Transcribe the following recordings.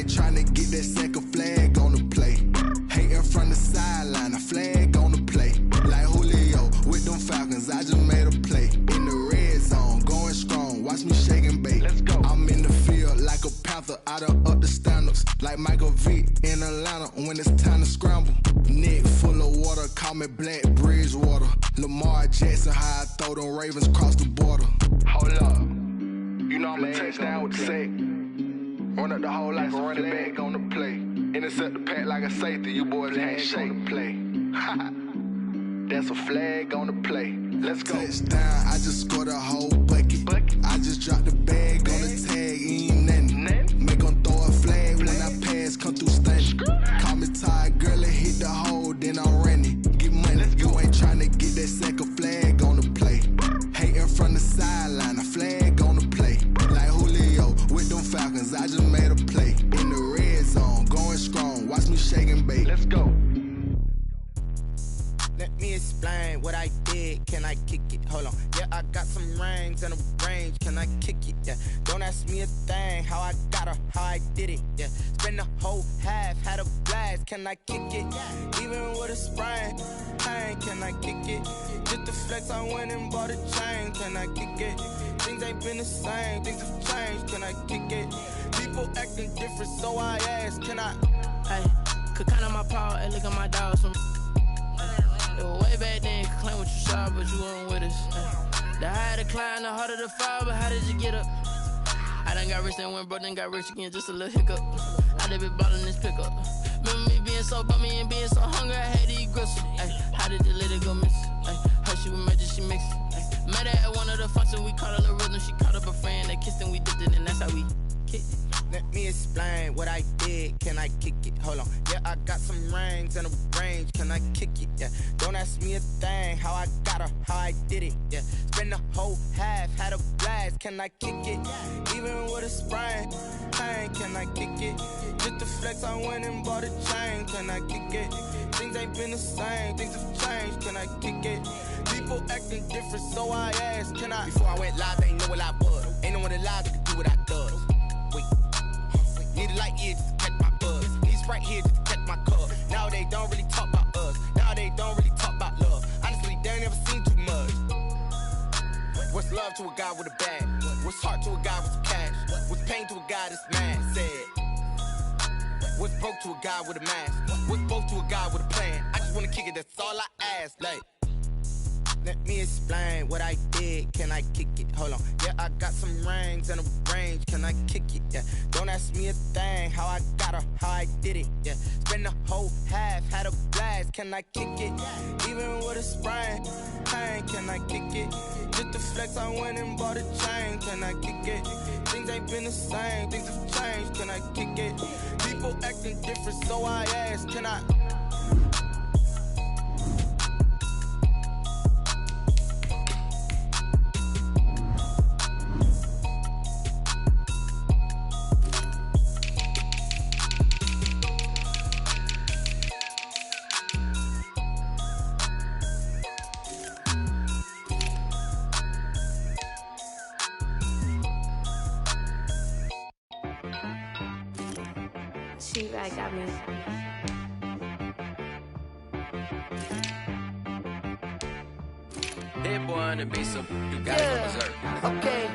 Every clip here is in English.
ain't tryna get that second flag on the play. Hating from the sideline, a flag on the play. Like Julio with them Falcons, I just made a play. In the red zone, going strong, watch me shake and bake. Let's go. I'm in the field like a panther, I done up the standards. Like Michael Vick in Atlanta when it's time to scramble. Neck full of water, call me Black Bridgewater. Lamar Jackson, how I throw them Ravens across the border. Hold up, you know I'm a touchdown with the sack. Run up the whole like a running back on the play. Intercept the pack like a safety, you boys ain't shake the play. That's a flag on the play. Let's go. Touchdown, I just scored a whole bucket. I just dropped the bag on the tag, ain't nothing. Make them throw a flag when I pass, come through stunning. Call me tired, girl, and hit the hole, then I'm running. Get money, you ain't tryna get that second flag on the play. Hating from the sideline, a flag on the play. Like Julio with them Falcons, I just made a play. In the red zone, going strong, watch me shake and bake. Let's go. Let me explain what I did, can I kick it? Hold on, yeah, I got some rings and a range, can I kick it? Yeah, don't ask me a thing, how I got her, how I did it? Yeah, spend the whole half, had a blast, can I kick it? Even with a sprain, pain, can I kick it? Just the flex, I went and bought a chain, can I kick it? Things ain't been the same, things have changed, can I kick it? People acting different, so I ask, can I? Hey, could count on my power and look at my dogs from. It was way back then, could claim what you saw, but you weren't with us. The higher the climb, the harder the fall, but how did you get up? I done got rich and went broke, then got rich again, just a little hiccup. I done been ballin' this pickup. Remember me being so bummy and being so hungry, I had to eat gristle. Ay, how did you let it go miss? Ay, her she was magic, she mixed it. Met her at one of the functions, we caught a little rhythm, she caught up a friend, they kissed and we dipped it, and that's how we kicked it. Let me explain what I did, can I kick it? Hold on, yeah, I got some rings and a range, can I kick it? Yeah, don't ask me a thing, how I got her, how I did it? Yeah, spend the whole half, had a blast, can I kick it? Even with a sprain, pain, can I kick it? Just the flex, I went and bought a chain, can I kick it? Things ain't been the same, things have changed, can I kick it? People acting different, so I asked, can I? Before I went live, they ain't know what I was. Ain't no one alive that could do what I does. Wait. Need a light here just to catch my buzz. Need Sprite here just to catch my cup. Now they don't really talk about us. Now they don't really talk about love. Honestly, they ain't never seen too much. What's love to a guy with a bag? What's heart to a guy with some cash? What's pain to a guy that's mad? Said. What's broke to a guy with a mask? What's broke to a guy with a plan? I just wanna kick it, that's all I ask. Like, let me explain what I did, can I kick it? Hold on, yeah, I got some rings and a range, can I kick it? Yeah, don't ask me a thing, how I got her, how I did it? Yeah, spend the whole half, had a blast, can I kick it? Even with a sprain, pain, can I kick it? Just the flex, I went and bought a chain, can I kick it? Things ain't been the same, things have changed, can I kick it? People acting different, so I ask, can I? She like got me. That boy on the beat, so you gotta go berserk. Okay.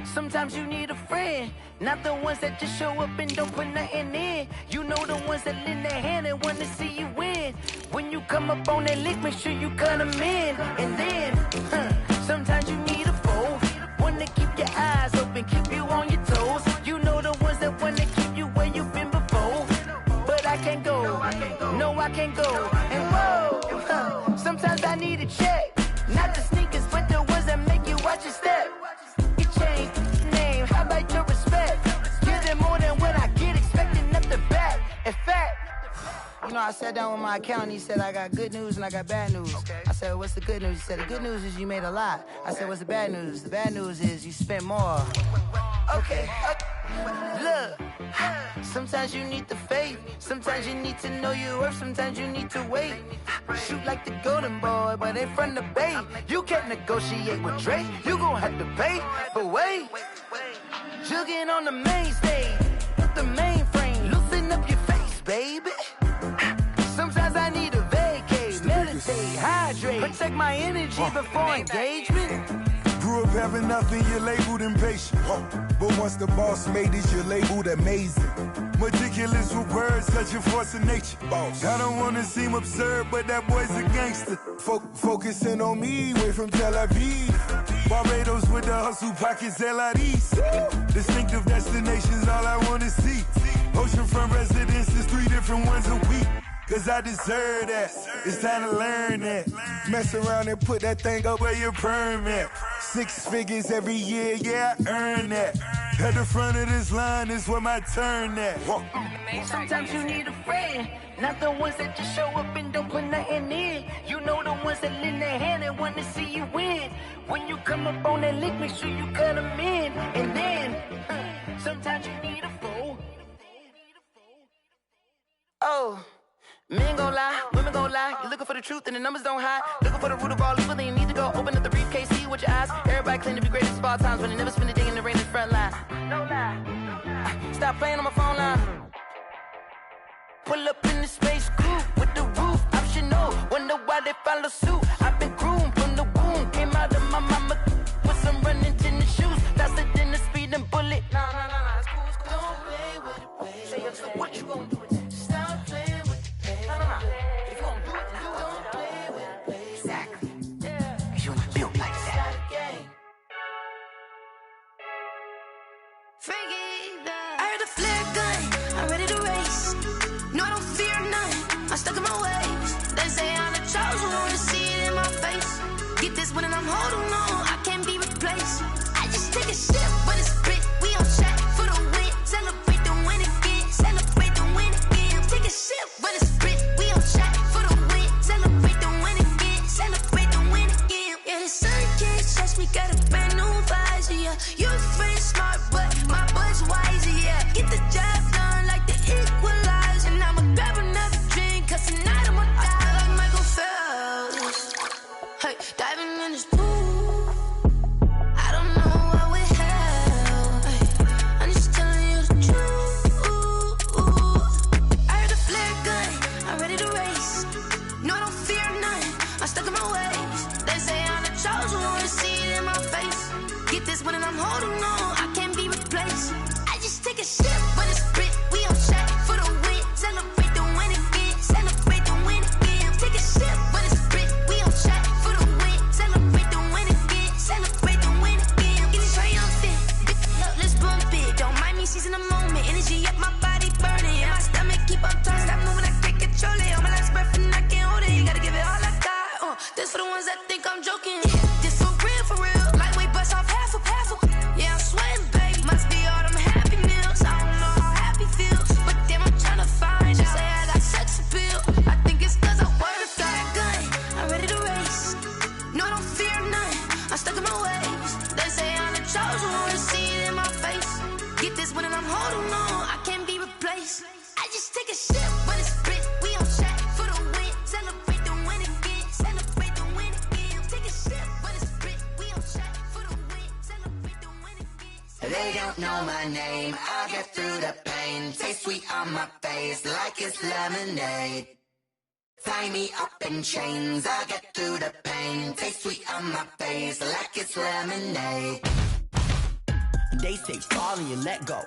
Sometimes you need a friend, not the ones that just show up and don't put nothing in. You know the ones that lend their hand and wanna see you win. When you come up on that lick, make sure you cut them in. And then, sometimes you need a foe, one to keep your eyes open, keep you on your toes. You know the ones that wanna keep you where you've been before. But I can't go, no I can't go. And whoa, sometimes I need a check. Not the sneakers, but the ones that make you watch your step. You change name, how about your respect? Give them more than what I get, expecting nothing back. In fact, you know, I sat down with my accountant, he said I got good news and I got bad news. I said, what's the good news? He said, the good news is you made a lot. I said, what's the bad news? The bad news is you spent more. Okay, look, sometimes you need the faith, sometimes you need to know your worth, sometimes you need to wait. Shoot like the golden boy, but in front of the bay. You can't negotiate with Drake, you gon' have to pay. But wait, jugging on the main stage, the mainframe. G before engagement. Grew up having nothing, you're labeled impatient. But once the boss made it, you're labeled amazing. Meticulous with words, such a force of nature. I don't wanna seem absurd, but that boy's a gangster. Focusing on me, way from Tel Aviv. Barbados with the hustle pockets, LIDs. Distinctive destinations, all I wanna see. Oceanfront residences, 3 different ones a week. Cause I deserve that, it's time to learn that. Mess around and put that thing up where your perm at. 6 figures every year, yeah, I earn that. At the front of this line is where my turn at. Sometimes you need a friend, not the ones that just show up and don't put nothing in. You know the ones that lend their hand and want to see you win. When you come up on that lick, make sure you cut them in. And then, sometimes you need a foe. Oh. Men gon' lie, women gon' lie. You looking for the truth and the numbers don't hide. Looking for the root of all evil, then you need to go open up the briefcase, see with your eyes. Everybody claim to be greatest of all times, but they never spend a day in the rain in the front line. No lie. Stop playing on my phone line. Pull up in the space coupe with the roof optional. Wonder why they follow suit. I've been groomed from the womb. Came out of my mama with some running tennis shoes. Faster than the speeding bullet. No, it's cool, it's cool. Don't play with it, baby. Say it, so what you gon' do with it? Stop playing with it. If you gon' do it, then don't play with it, baby. Exactly. Cause you ain't built like that. I heard a flare gun, I'm ready to race. No, I don't fear none, I'm stuck in my ways. They say I'm the chosen one, to see it in my face. Get this one and I'm holding on, I can't be replaced. I just take a sip, but it's split. We on track for the win. Celebrate the win again, celebrate the win again. Take a sip, but it's split. We on track for the win. Celebrate the win again, celebrate the win again. Yeah, the sun can't touch me, got a brand new visor, yeah. You friend smart, but my boy's wiser, yeah. Get the job done like the equalizer. And I'ma grab another drink, cause tonight I'ma die like Michael Phelps. Hey, diving in this pool, I don't know what we have. Hey, I'm just telling you the truth. I heard a flare gun, I'm ready to race. No, I don't fear none, I'm stuck in my ways. They say I'm the chosen one, to see it in my face. Get this one and I'm holding on, I can't be replaced. I just take a sip, but it's split. We on track for the win. Celebrate the win again, celebrate the win again. Take a sip, but it's split. We on track for the win. Celebrate the win again, celebrate the win again. Get it triumphant, look, let's bump it. Don't mind me seizing the moment. Energy up, my body burning. Yeah, my stomach keep on turning. Stop moving, I can't control it. On my last breath and I can't hold it. You gotta give it all I got. This for the ones that think I'm joking. This for real, for real. Lightweight bust off half a. Yeah, I'm sweating, baby. Must be all them happy meals. I don't know how happy feels, but damn, I'm tryna find out. Say I got sex appeal. I think it's cause I work. Got a gun, I'm ready to race. No, I don't fear none, I'm stuck in my ways. They say I'm the chosen one, to see it in my face. Get this one and I'm holding on, I can't be replaced. I just take a sip, but it's split. We on track for the win. Celebrate the win again, celebrate the win again. Take a sip, but it's split. We on track for the win. Celebrate the win again. They don't know my name, I'll get through the pain. Taste sweet on my face like it's lemonade. Tie me up in chains, I'll get through the pain. Taste sweet on my face like it's lemonade. They say fall and you let go,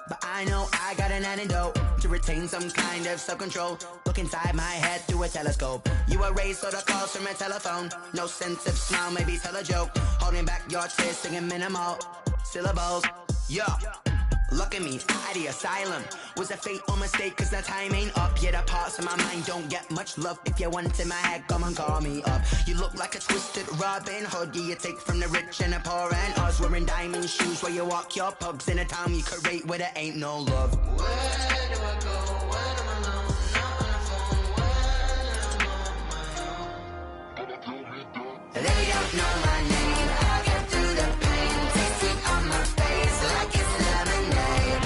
but I know I got an antidote to retain some kind of self-control. Look inside my head through a telescope. You erase all the calls from a telephone. No sense of smile, maybe tell a joke. Holding back your tears, singing minimal syllables. Yeah, look at me, at the asylum. Was a fate or mistake, cause the time ain't up. Yet the parts of my mind don't get much love. If you want in my head, come and call me up. You look like a twisted Robin Hood. Yeah, you take from the rich and the poor and us. Wearing diamond shoes where you walk your pugs in a town you create where there ain't no love. Where do I go when I'm alone? Not on the phone, when I'm on my own. They don't know my name, I'll get through the pain. Taste sweet on my face like it's lemonade.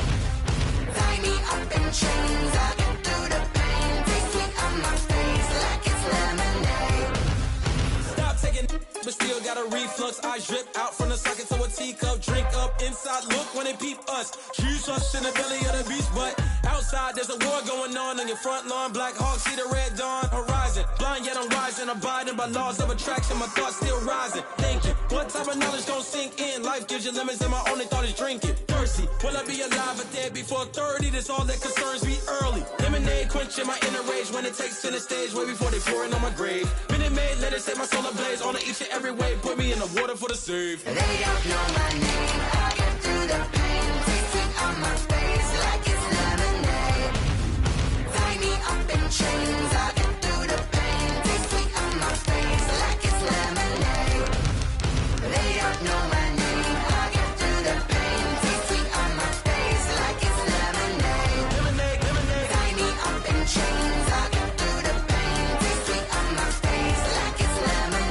Tie me up in chains, I'll get through the pain. Taste sweet on my face like it's lemonade. Stop taking, but still got a reflux. I drip out from the socket to a teacup, drink up, inside look when they peep us. Choose us in the belly of the beast, but outside there's a war going on your front lawn. Black Hawk, see the red dawn horizon. Blind yet I'm rising, abiding by laws of attraction. My thoughts still rising, thinking what type of knowledge don't sink in. Life gives you limits and my only thought is drinking. Thirsty, will I be alive or dead before 30? That's all that concerns me early. Lemonade quenching my inner rage when it takes center stage, way before they pour it on my grave. Minute Maid, let it set my soul ablaze. On each and every way, put me in the water for the save. They don't know my name, I get through the pain. Taste it on my face like it's lemonade. Tie me up in chains, I get through the pain. Taste sweet on my face like it's lemonade. They don't know my name, I get through the pain. Taste sweet on my face like it's lemonade. Lemonade, lemonade. Tie me up in chains, I get through the pain. Taste sweet on my face like it's lemonade.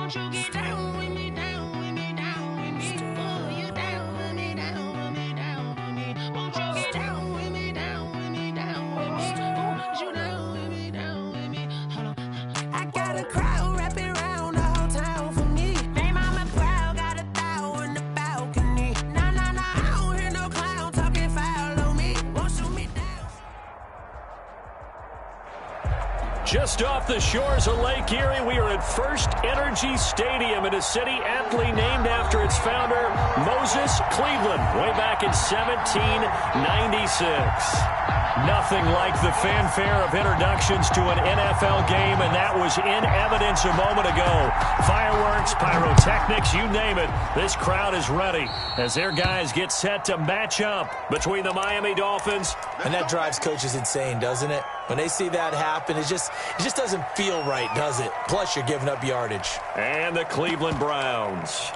Won't you get down with me, down with me, down with me? Oh, you down with me, down with me, down with me. Won't you get down with me, down with me, down with me? Oh, you down with me, down with me? Hold on. I got a crowd wrapping around the whole town for me. They mama proud, got a thou in the balcony. Nah, nah, nah, I don't hear no clown talking foul on me. Won't shoot me down. Just off the shores of Lake Erie, we are at First Energy Stadium in a city aptly named after its founder, Moses Cleveland, way back in 1796. Nothing like the fanfare of introductions to an NFL game, and that was in evidence a moment ago. Fireworks, pyrotechnics, you name it. This crowd is ready as their guys get set to match up between the Miami Dolphins. And that drives coaches insane, doesn't it? When they see that happen, it just doesn't feel right, does it? Plus, you're giving up yardage. And the Cleveland Browns.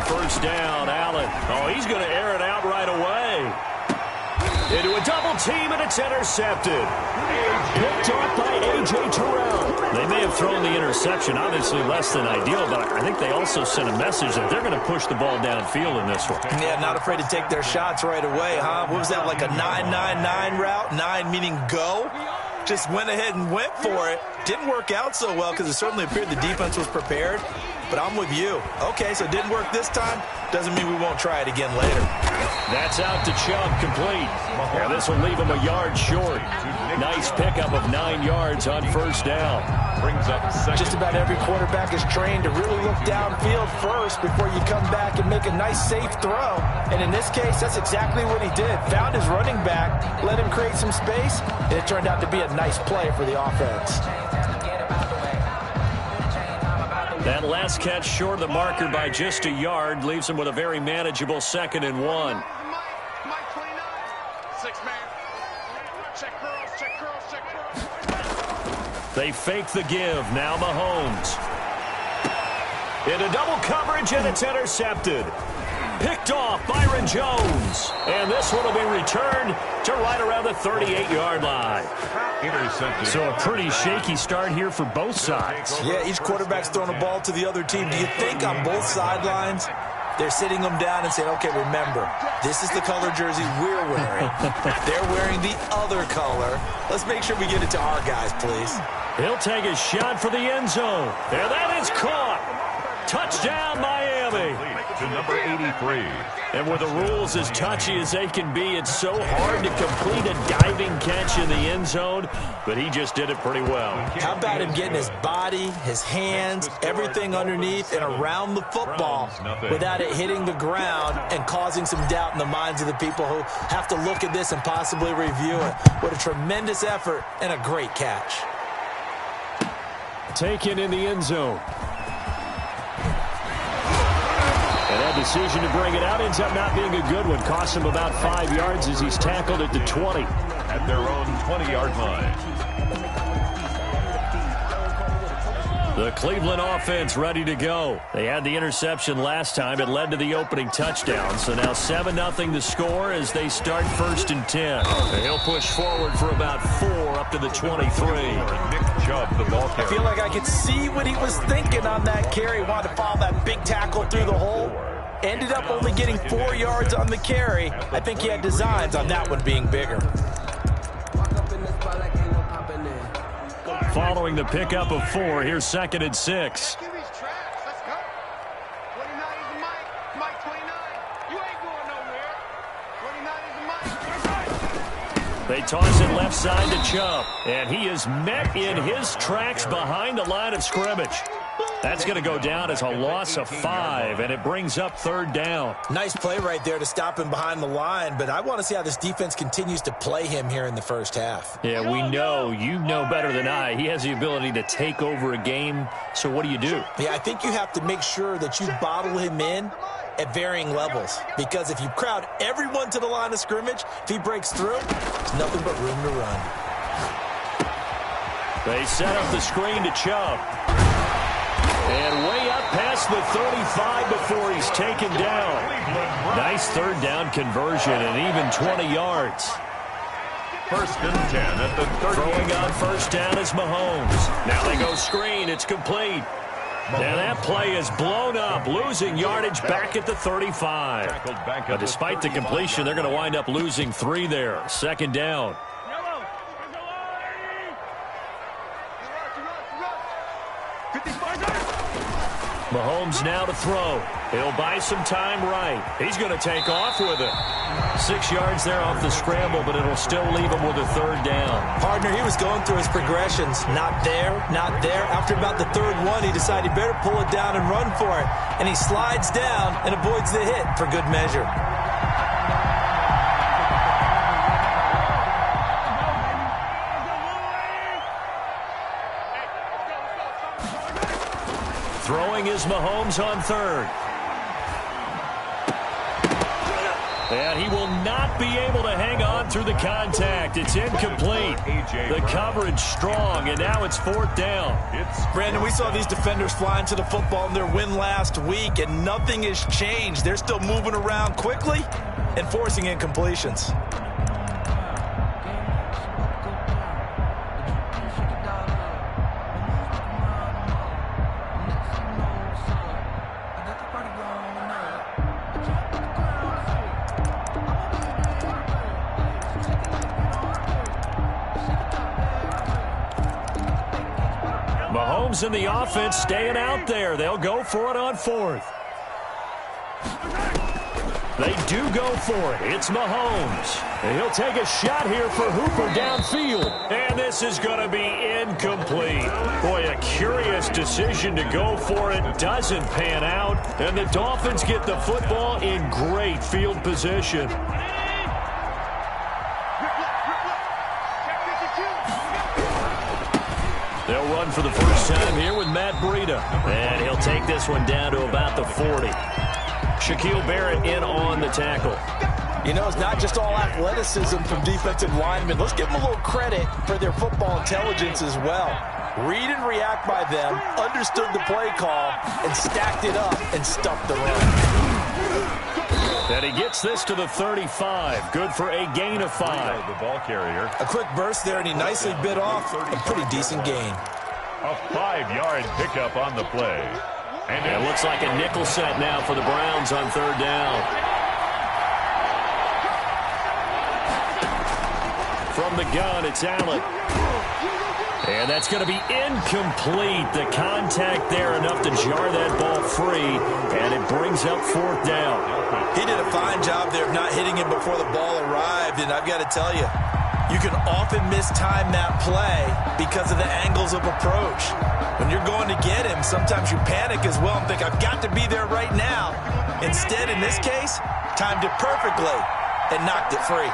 First down, Allen. Oh, he's going to air it out right away. Into a double team, and it's intercepted. Picked off by A.J. Terrell. They may have thrown the interception, obviously less than ideal, but I think they also sent a message that they're going to push the ball downfield in this one. Yeah, not afraid to take their shots right away, huh? What was that, like a 9-9-9 route? 9 meaning go? Just went ahead and went for it. Didn't work out so well because it certainly appeared the defense was prepared. But I'm with you. Okay, so it didn't work this time. Doesn't mean we won't try it again later. That's out to Chubb, complete. Yeah, this will leave him a yard short. Nice pickup of 9 yards on first down. Brings up second. Just about every quarterback is trained to really look downfield first before you come back and make a nice, safe throw. And in this case, that's exactly what he did. Found his running back, let him create some space, and it turned out to be a nice play for the offense. That last catch short of the marker by just a yard leaves him with a very manageable 2nd and 1. They fake the give. Now Mahomes. Into double coverage, and it's intercepted. Picked off Byron Jones. And this one will be returned to right around the 38-yard line. Intercepted. So a pretty shaky start here for both sides. Yeah, each quarterback's throwing a ball to the other team. Do you think on both sidelines they're sitting them down and saying, okay, remember, this is the color jersey we're wearing. They're wearing the other color. Let's make sure we get it to our guys, please. He'll take a shot for the end zone. There, that is caught. Touchdown, Miami. To number 83. And with the rules as touchy as they can be, it's so hard to complete a diving catch in the end zone, but he just did it pretty well. How about him getting his body, his hands, everything underneath and around the football without it hitting the ground and causing some doubt in the minds of the people who have to look at this and possibly review it. What a tremendous effort and a great catch. Taken in the end zone. And that decision to bring it out ends up not being a good one. Cost him about 5 yards as he's tackled at the 20. At their own 20-yard line. The Cleveland offense ready to go. They had the interception last time. It led to the opening touchdown. So now 7-0 the score as they start 1st and 10. And he'll push forward for about 4 up to the 23. Nick Chubb, the ball carrier. I feel like I could see what he was thinking on that carry. Wanted to follow that big tackle through the hole. Ended up only getting 4 yards on the carry. I think he had designs on that one being bigger. Following the pickup of 4, here's 2nd and 6. They toss it left side to Chubb, and he is met in his tracks behind the line of scrimmage. That's going to go down as a loss of 5, and it brings up 3rd down. Nice play right there to stop him behind the line, but I want to see how this defense continues to play him here in the first half. Yeah, we know. You know better than I. He has the ability to take over a game, so what do you do? Yeah, I think you have to make sure that you bottle him in at varying levels, because if you crowd everyone to the line of scrimmage, if he breaks through, there's nothing but room to run. They set up the screen to Chubb. And way up past the 35 before he's taken down. Nice 3rd down conversion and even 20 yards. 1st and 10 at the 30. Throwing on 1st down is Mahomes. Now they go screen. It's complete. And that play is blown up, losing yardage back at the 35. But despite the completion, they're going to wind up losing 3 there. 2nd down. Mahomes now to throw. He'll buy some time right. He's going to take off with it. 6 yards there off the scramble, but it'll still leave him with a third down. Partner, he was going through his progressions. Not there, not there. After about the third one, he decided he better pull it down and run for it. And he slides down and avoids the hit for good measure. Throwing is Mahomes on third. And he will not be able to hang on through the contact. It's incomplete. The coverage strong, and now it's fourth down. Brandon, we saw these defenders flying to the football in their win last week, and nothing has changed. They're still moving around quickly and forcing incompletions. Mahomes and the offense staying out there. They'll go for it on fourth. They do go for it. It's Mahomes. And he'll take a shot here for Hooper downfield. And this is going to be incomplete. Boy, a curious decision to go for it. Doesn't pan out. And the Dolphins get the football in great field position. They'll run for the first time here with Matt Breida. And he'll take this one down to about the 40. Shaquille Barrett in on the tackle. You know, it's not just all athleticism from defensive linemen. Let's give them a little credit for their football intelligence as well. Read and react by them, understood the play call, and stacked it up and stuffed the run. And he gets this to the 35. Good for a gain of 5. The ball carrier. A quick burst there, and he nicely bit off a pretty decent gain. A 5-yard pickup on the play. And it looks like a nickel set now for the Browns on third down. From the gun, it's Allen. And that's going to be incomplete. The contact there enough to jar that ball free, and it brings up fourth down. He did a fine job there of not hitting him before the ball arrived, and I've got to tell you, you can often mistime that play because of the angles of approach. When you're going to get him, sometimes you panic as well and think, I've got to be there right now. Instead, in this case, timed it perfectly and knocked it free.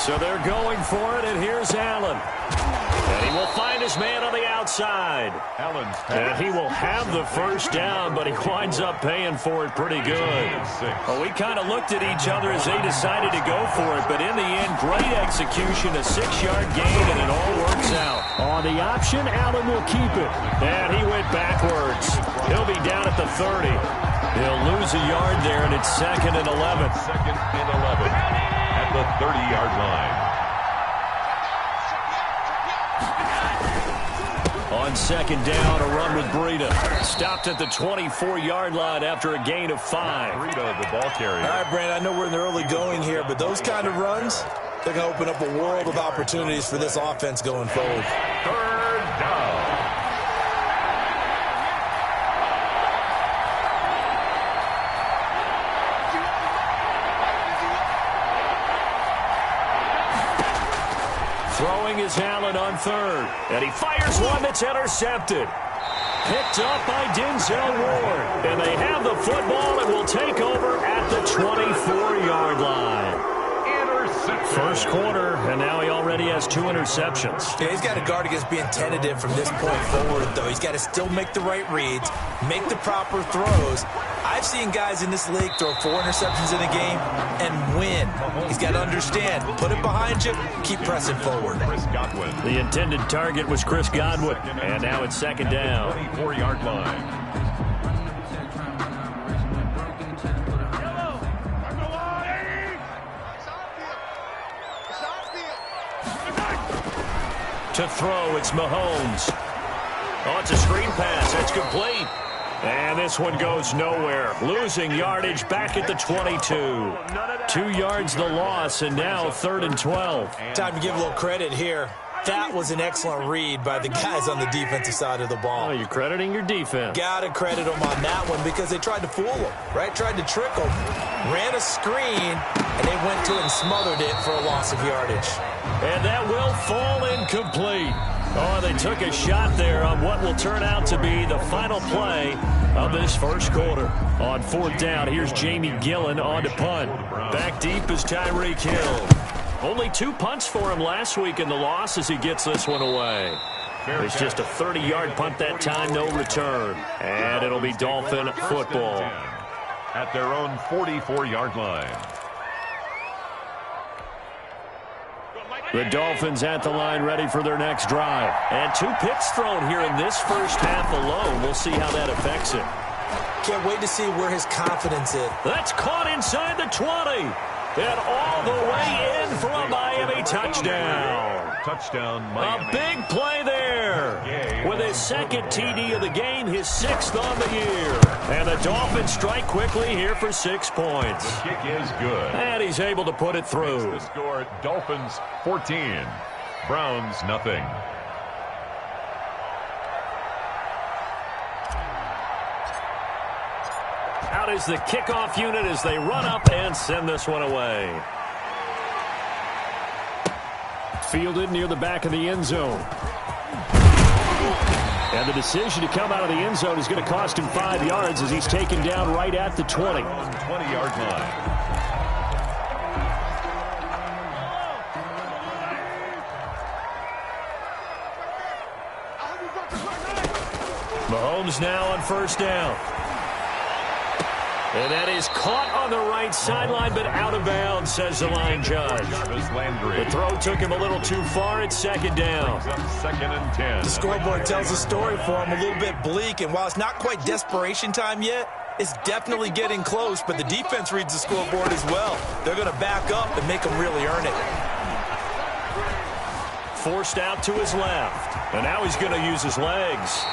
So they're going for it, and here's Allen. And he will find his man on the outside. And he will have the first down, but he winds up paying for it pretty good. Well, we kind of looked at each other as they decided to go for it, but in the end, great execution, a 6-yard gain, and it all works out. On the option, Allen will keep it. And he went backwards. He'll be down at the 30. He'll lose a yard there, and it's 2nd and 11. 2nd and 11 at the 30-yard line. On second down, a run with Breida. Stopped at the 24-yard line after a gain of 5. Breida, the ball carrier. All right, Brandon, I know we're in the early going here, but those kind of runs, they're going to open up a world of opportunities for this offense going forward. Third down. Throwing is Allen on third. And he fires one that's intercepted. Picked up by Denzel Ward. And they have the football and will take over at the 24-yard line. First quarter, and now he already has 2 interceptions. Yeah, he's got to guard against being tentative from this point forward, though. He's got to still make the right reads, make the proper throws. I've seen guys in this league throw 4 interceptions in a game and win. He's got to understand, put it behind you, keep pressing forward. The intended target was Chris Godwin, and now it's second down. 24-yard line. To throw, it's Mahomes. Oh, it's a screen pass. It's complete. And this one goes nowhere. Losing yardage back at the 22. 2 yards the loss, and now 3rd and 12. Time to give a little credit here. That was an excellent read by the guys on the defensive side of the ball. Oh, you're crediting your defense. Got to credit them on that one because they tried to fool them, right? Tried to trick them. Ran a screen, and they went to it and smothered it for a loss of yardage. And that will fall incomplete. Oh, they took a shot there on what will turn out to be the final play of this first quarter. On fourth down, here's Jamie Gillen on to punt. Back deep is Tyreek Hill. Only 2 punts for him last week in the loss as he gets this one away. It's just a 30-yard punt that time, no return. And it'll be Dolphin football. At their own 44-yard line. The Dolphins at the line ready for their next drive. And 2 picks thrown here in this first half alone. We'll see how that affects it. Can't wait to see where his confidence is. That's caught inside the 20. And all the way in for a Miami touchdown. Touchdown, Miami. A big play there. With his second TD of the game, his 6th on the year. And the Dolphins strike quickly here for 6 points. The kick is good. And he's able to put it through. The score, Dolphins 14, Browns nothing. Out is the kickoff unit as they run up and send this one away. Fielded near the back of the end zone. And the decision to come out of the end zone is going to cost him 5 yards as he's taken down right at the 20. 20-yard line. Mahomes now on first down. And that is caught on the right sideline, but out of bounds, says the line judge. The throw took him a little too far. It's second down. Second and 10. The scoreboard tells a story for him, a little bit bleak, and while it's not quite desperation time yet, it's definitely getting close, but the defense reads the scoreboard as well. They're going to back up and make them really earn it. Forced out to his left, and now he's going to use his legs.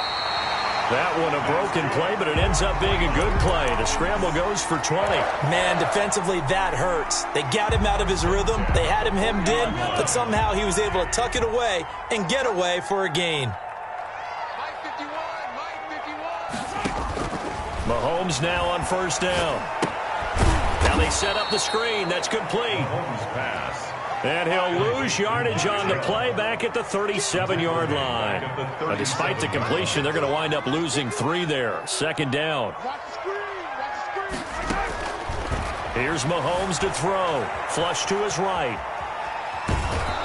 That one a broken play, but it ends up being a good play. The scramble goes for 20. Man, defensively, that hurts. They got him out of his rhythm. They had him hemmed in, but somehow he was able to tuck it away and get away for a gain. Mahomes now on first down. Now they set up the screen. That's complete. Mahomes pass. And he'll lose yardage on the play back at the 37-yard line. But despite the completion, they're going to wind up losing 3 there. Second down. Here's Mahomes to throw. Flush to his right.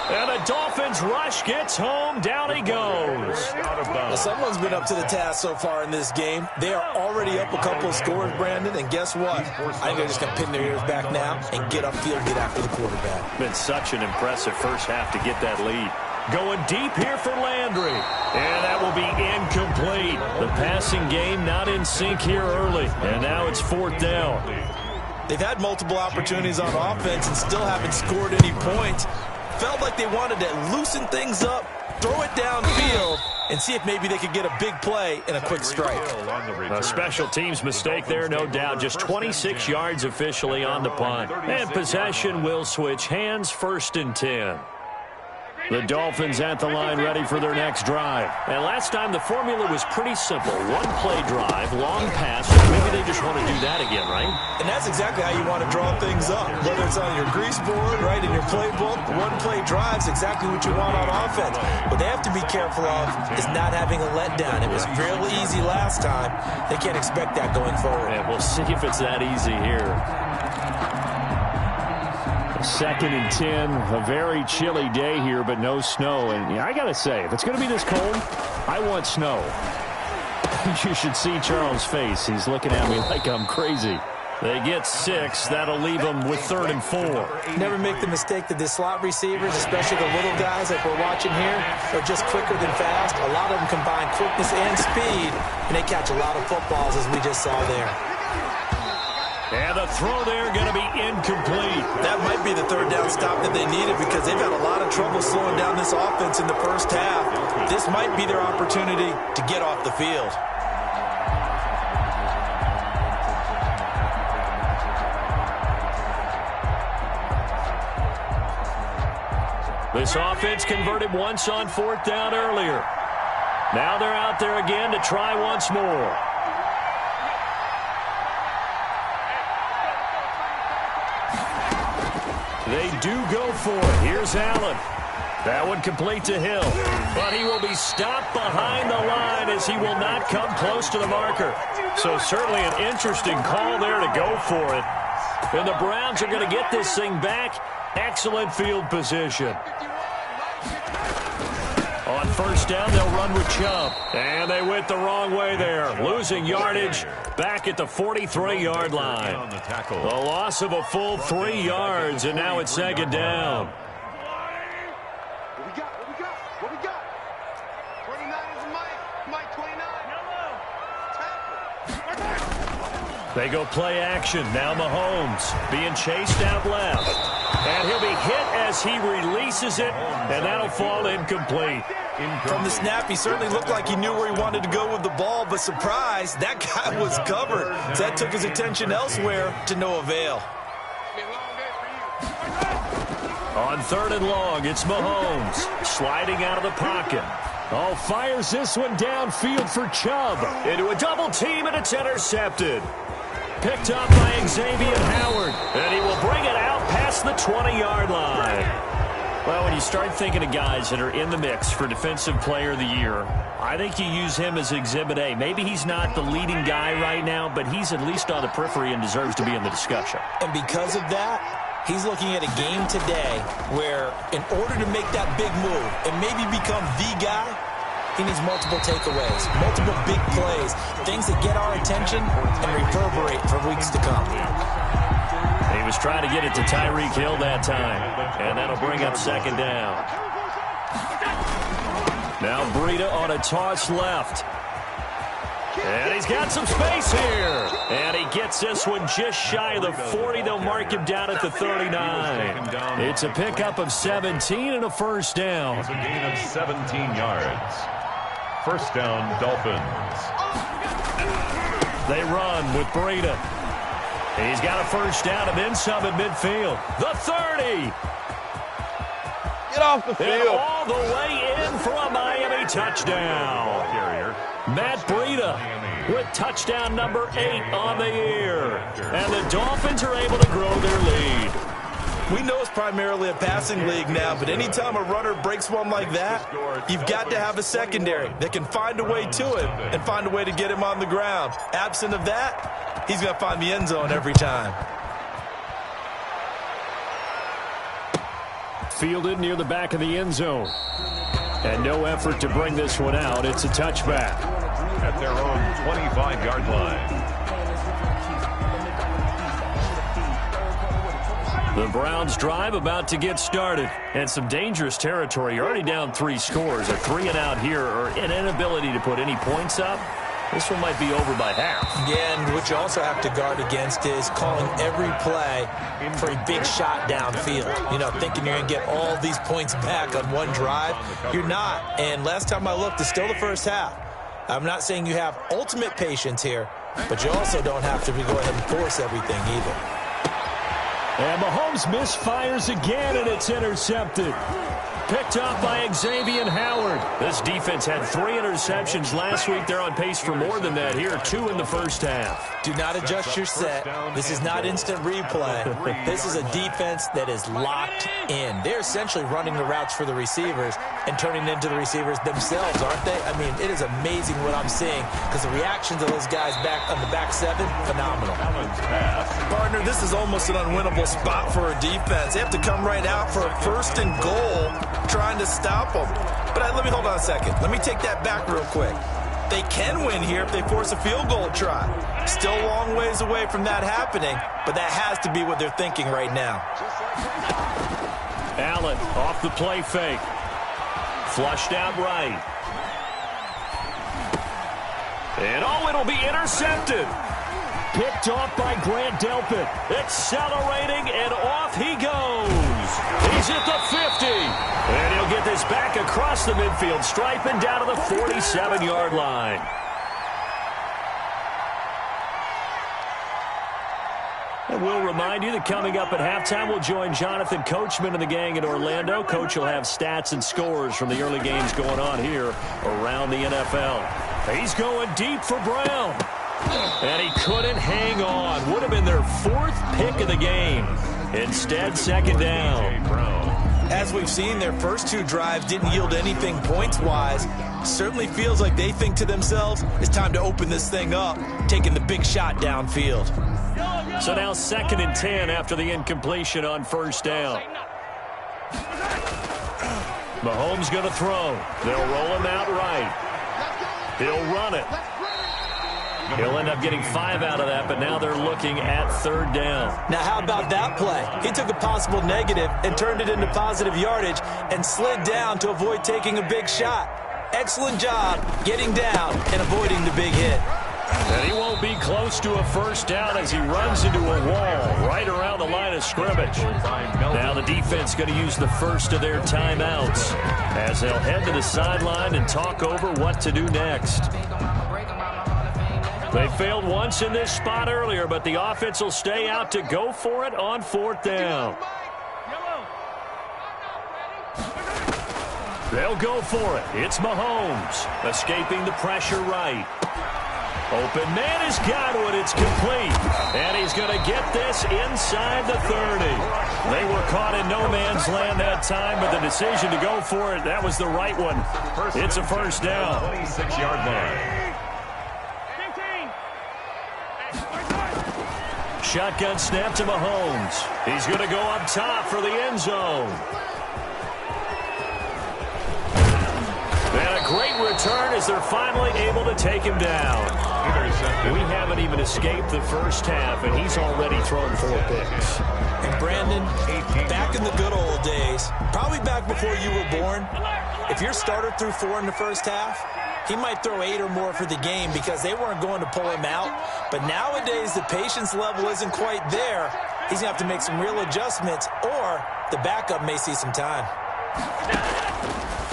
And the Dolphins rush gets home. Down he goes. Well, someone's been up to the task so far in this game. They are already up a couple of scores, Brandon, and guess what? I think they're just going to pin their ears back now and get upfield, get after the quarterback. Been such an impressive first half to get that lead. Going deep here for Landry. And that will be incomplete. The passing game not in sync here early. And now it's fourth down. They've had multiple opportunities on offense and still haven't scored any points. Felt like they wanted to loosen things up, throw it downfield, and see if maybe they could get a big play and a quick strike. A special teams mistake there, no doubt. Just 26 yards officially on the punt. And possession will switch hands, 1st and 10. The Dolphins at the line ready for their next drive. And last time the formula was pretty simple. 1-play drive, long pass. Maybe they just want to do that again, right? And that's exactly how you want to draw things up. Whether it's on your grease board, right, in your playbook, 1-play drive is exactly what you want on offense. What they have to be careful of is not having a letdown. It was real easy last time. They can't expect that going forward. And we'll see if it's that easy here. 2nd and 10, a very chilly day here, but no snow. And I got to say, if it's going to be this cold, I want snow. You should see Charles' face. He's looking at me like I'm crazy. They get 6. That'll leave them with 3rd and 4. Never make the mistake that the slot receivers, especially the little guys like we're watching here, are just quicker than fast. A lot of them combine quickness and speed, and they catch a lot of footballs, as we just saw there. And the throw there going to be incomplete. That might be the 3rd down stop that they needed because they've had a lot of trouble slowing down this offense in the first half. This might be their opportunity to get off the field. This offense converted once on 4th down earlier. Now they're out there again to try once more. They do go for it. Here's Allen. That one complete to Hill. But he will be stopped behind the line as he will not come close to the marker. So certainly an interesting call there to go for it. And the Browns are going to get this thing back. Excellent field position. On 1st down, they'll run with Chubb. And they went the wrong way there. Losing yardage back at the 43-yard line. A loss of a full 3 yards, and now it's 2nd down. What we got? 29 is Mike 29. They go play action. Now Mahomes being chased out left. And he'll be hit as he releases it, and that'll fall incomplete. From the snap, he certainly looked like he knew where he wanted to go with the ball, but surprise, that guy was covered. So that took his attention elsewhere to no avail. On 3rd and long, it's Mahomes sliding out of the pocket. Oh, fires this one downfield for Chubb. Into a double team, and it's intercepted. Picked up by Xavier Howard, and he will bring it out past the 20-yard line. Well, when you start thinking of guys that are in the mix for Defensive Player of the Year, I think you use him as Exhibit A. Maybe he's not the leading guy right now, but he's at least on the periphery and deserves to be in the discussion. And because of that, he's looking at a game today where in order to make that big move and maybe become the guy, he needs multiple takeaways, multiple big plays, things that get our attention and reverberate for weeks to come. He was trying to get it to Tyreek Hill that time, and that'll bring up 2nd down. Now Breida on a toss left. And he's got some space here. And he gets this one just shy of the 40. They'll mark him down at the 39. It's a pickup of 17 and a 1st down. It's a gain of 17 yards. 1st down, Dolphins. They run with Breida. He's got a 1st down and then some at midfield. The 30. Get off the field. And all the way in for a Miami touchdown. Matt Breida with touchdown number 8 on the year. And the Dolphins are able to grow their lead. We know it's primarily a passing league now, but anytime a runner breaks one like that, you've got to have a secondary that can find a way to him and find a way to get him on the ground. Absent of that, he's going to find the end zone every time. Fielded near the back of the end zone. And no effort to bring this one out. It's a touchback. At their own 25-yard line. The Browns drive about to get started. And some dangerous territory. You're already down 3 scores. A 3 and out here, or an inability to put any points up. This one might be over by half. Yeah, and what you also have to guard against is calling every play for a big shot downfield. You know, thinking you're going to get all these points back on one drive. You're not. And last time I looked, it's still the first half. I'm not saying you have ultimate patience here, but you also don't have to go ahead and force everything either. And Mahomes misfires again, and it's intercepted. Picked up by Xavier Howard. This defense had 3 interceptions last week. They're on pace for more than that here. 2 in the first half. Do not adjust your set. This is not instant replay. This is a defense that is locked in. They're essentially running the routes for the receivers and turning into the receivers themselves, aren't they? I mean, it is amazing what I'm seeing because the reactions of those guys back on the back 7, phenomenal. Partner, this is almost an unwinnable spot for a defense. They have to come right out for a 1st and goal, trying to stop them. But let me hold on a second. Let me take that back real quick. They can win here if they force a field goal try. Still a long ways away from that happening, but that has to be what they're thinking right now. Allen off the play fake. Flushed out right. And it'll be intercepted. Picked off by Grant Delpit. Accelerating, and off he goes. He's at the 50. And he'll get this back across the midfield stripe and down to the 47-yard line. And we'll remind you that coming up at halftime, we'll join Jonathan Coachman and the gang in Orlando. Coach will have stats and scores from the early games going on here around the NFL. He's going deep for Brown. And he couldn't hang on. Would have been their 4th pick of the game. Instead, second down. As we've seen, their first 2 drives didn't yield anything points-wise. Certainly feels like they think to themselves, it's time to open this thing up, taking the big shot downfield. So now 2nd and 10 after the incompletion on first down. Mahomes going to throw. They'll roll him out right. He'll run it. He'll end up getting 5 out of that, but now they're looking at 3rd down. Now, how about that play? He took a possible negative and turned it into positive yardage and slid down to avoid taking a big shot. Excellent job getting down and avoiding the big hit. And he won't be close to a first down as he runs into a wall right around the line of scrimmage. Now the defense going to use the first of their timeouts as they'll head to the sideline and talk over what to do next. They failed once in this spot earlier, but the offense will stay out to go for it on 4th down. They'll go for it. It's Mahomes escaping the pressure right. Open man has got it. It's complete. And he's going to get this inside the 30. They were caught in no man's land that time, but the decision to go for it, that was the right one. It's a first down. 26-yard line. Shotgun snap to Mahomes. He's going to go up top for the end zone. And a great return as they're finally able to take him down. We haven't even escaped the first half, and he's already thrown 4 picks. And Brandon, back in the good old days, probably back before you were born, if your starter threw 4 in the first half, he might throw 8 or more for the game because they weren't going to pull him out. But nowadays, the patience level isn't quite there. He's going to have to make some real adjustments, or the backup may see some time.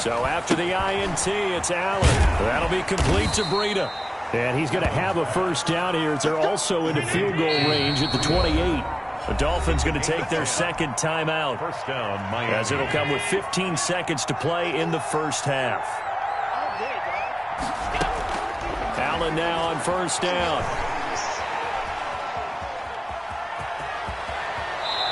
So after the INT, it's Allen. That'll be complete to Breida. And he's going to have a first down here as they're also into field goal range at the 28. The Dolphins going to take their 2nd timeout. First down, Miami. As it'll come with 15 seconds to play in the first half. Allen now on first down.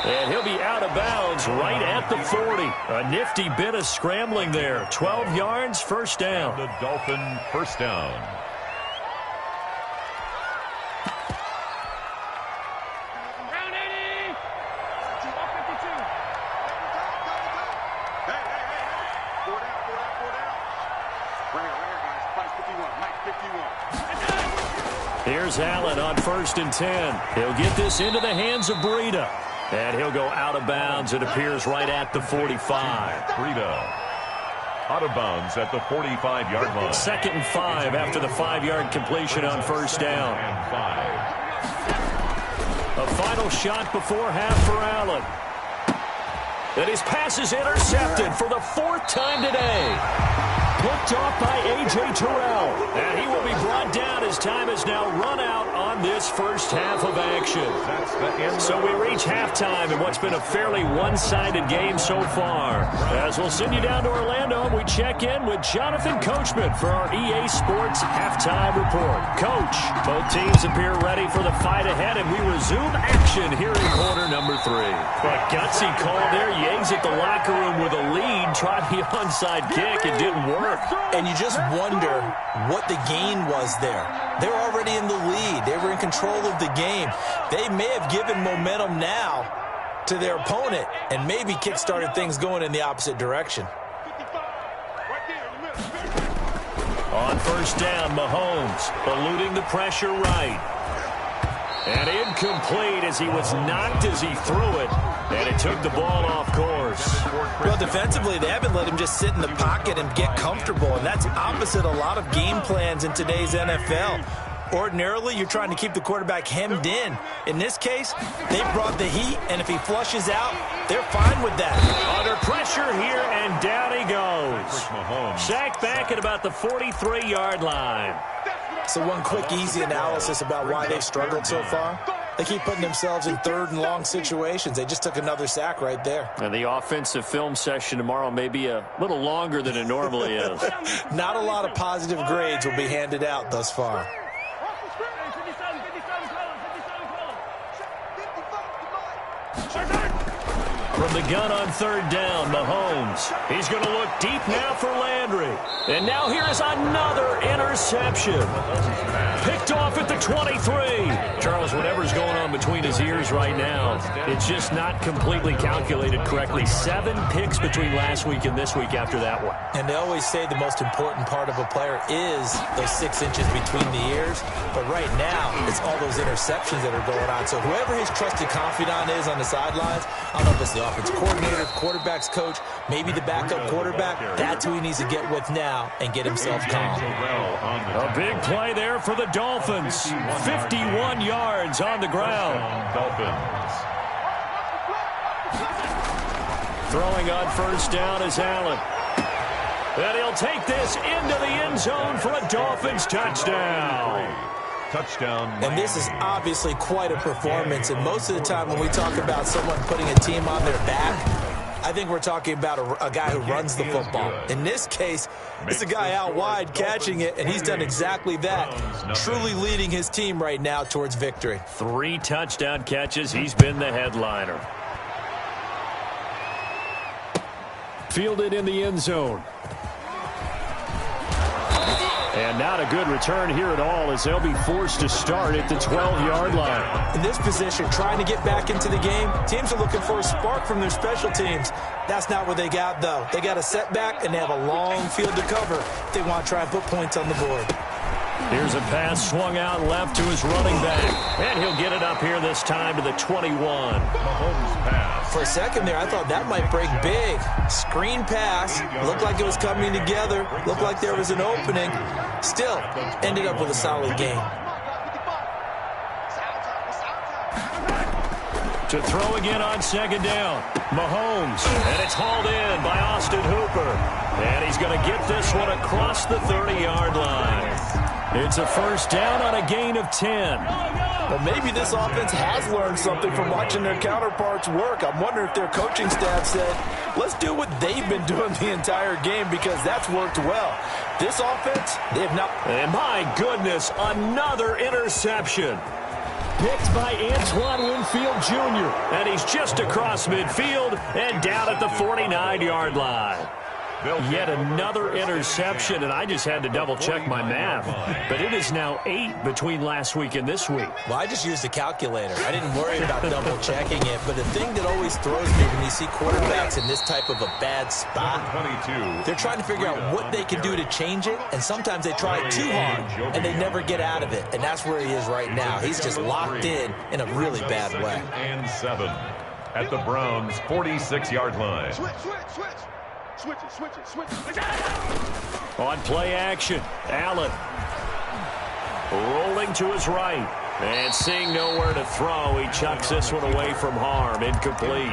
And he'll be out of bounds right at the 40. A nifty bit of scrambling there. 12 yards, first down. The Dolphin first down. Here's Allen on 1st and 10. He'll get this into the hands of Breida. And he'll go out of bounds. It appears right at the 45. Breida out of bounds at the 45-yard line. 2nd and 5 after the 5-yard completion on first down. A final shot before half for Allen. And his pass is intercepted for the 4th time today. Picked off by A.J. Terrell. And he will be brought down as time has now run out on this first half of action. So we reach halftime in what's been a fairly one-sided game so far. As we'll send you down to Orlando, and we check in with Jonathan Coachman for our EA Sports Halftime Report. Coach, both teams appear ready for the fight ahead, and we resume action here in quarter number 3. A gutsy call there. Yangs at the locker room with a lead, tried the onside kick. It didn't work. And you just wonder what the gain was there. They're already in the lead. They were in control of the game. They may have given momentum now to their opponent and maybe kick-started things going in the opposite direction. On first down, Mahomes eluding the pressure right. And incomplete as he was knocked as he threw it. And it took the ball off course. Well, defensively, they haven't let him just sit in the pocket and get comfortable. And that's opposite a lot of game plans in today's NFL. Ordinarily, you're trying to keep the quarterback hemmed in. In this case, they brought the heat, and if he flushes out, they're fine with that. Under pressure here, and down he goes. Sacked back at about the 43-yard line. So one quick, easy analysis about why they've struggled so far. They keep putting themselves in third and long situations. They just took another sack right there. And the offensive film session tomorrow may be a little longer than it normally is. Not a lot of positive grades will be handed out thus far. From the gun on third down, Mahomes. He's going to look deep now for Landry. And now here's another interception. Picked off at the 23. Charles, whatever's going on between his ears right now, it's just not completely calculated correctly. 7 picks between last week and this week after that one. And they always say the most important part of a player is those 6 inches between the ears. But right now, it's all those interceptions that are going on. So whoever his trusted confidant is on the sidelines, I don't know if it's the offensive coordinator, quarterback's coach, maybe the backup quarterback, that's who he needs to get with now and get himself calm. A big play there for the Dolphins. 51 yards on the ground. Dolphins. Throwing on first down is Allen. And he'll take this into the end zone for a Dolphins touchdown. Touchdown. And this is obviously quite a performance. And most of the time when we talk about someone putting a team on their back, I think we're talking about a guy who runs the football. In this case, it's a guy out wide catching it, and he's done exactly that. Truly leading his team right now towards victory. 3 touchdown catches. He's been the headliner. Fielded in the end zone. And not a good return here at all as they'll be forced to start at the 12-yard line. In this position, trying to get back into the game, teams are looking for a spark from their special teams. That's not what they got, though. They got a setback, and they have a long field to cover if they want to try and put points on the board. Here's a pass swung out left to his running back. And he'll get it up here this time to the 21. Mahomes pass. For a second there, I thought that might break big. Screen pass. Looked like it was coming together. Looked like there was an opening. Still, ended up with a solid game. To throw again on second down. Mahomes. And it's hauled in by Austin Hooper. And he's going to get this one across the 30-yard line. It's a first down on a gain of 10. Well, maybe this offense has learned something from watching their counterparts work. I'm wondering if their coaching staff said, let's do what they've been doing the entire game because that's worked well. This offense, they have not. And my goodness, another interception. Picked by Antoine Winfield Jr. And he's just across midfield and down at the 49-yard line. Yet another interception, and I just had to double-check my math. But it is now 8 between last week and this week. Well, I just used a calculator. I didn't worry about double-checking it. But the thing that always throws me when you see quarterbacks in this type of a bad spot, they're trying to figure out what they can do to change it, and sometimes they try too hard, and they never get out of it. And that's where he is right now. He's just locked in a really bad way. And 7 at the Browns' 46-yard line. Switch it. On play action, Allen rolling to his right and seeing nowhere to throw. He chucks this one away from harm. Incomplete.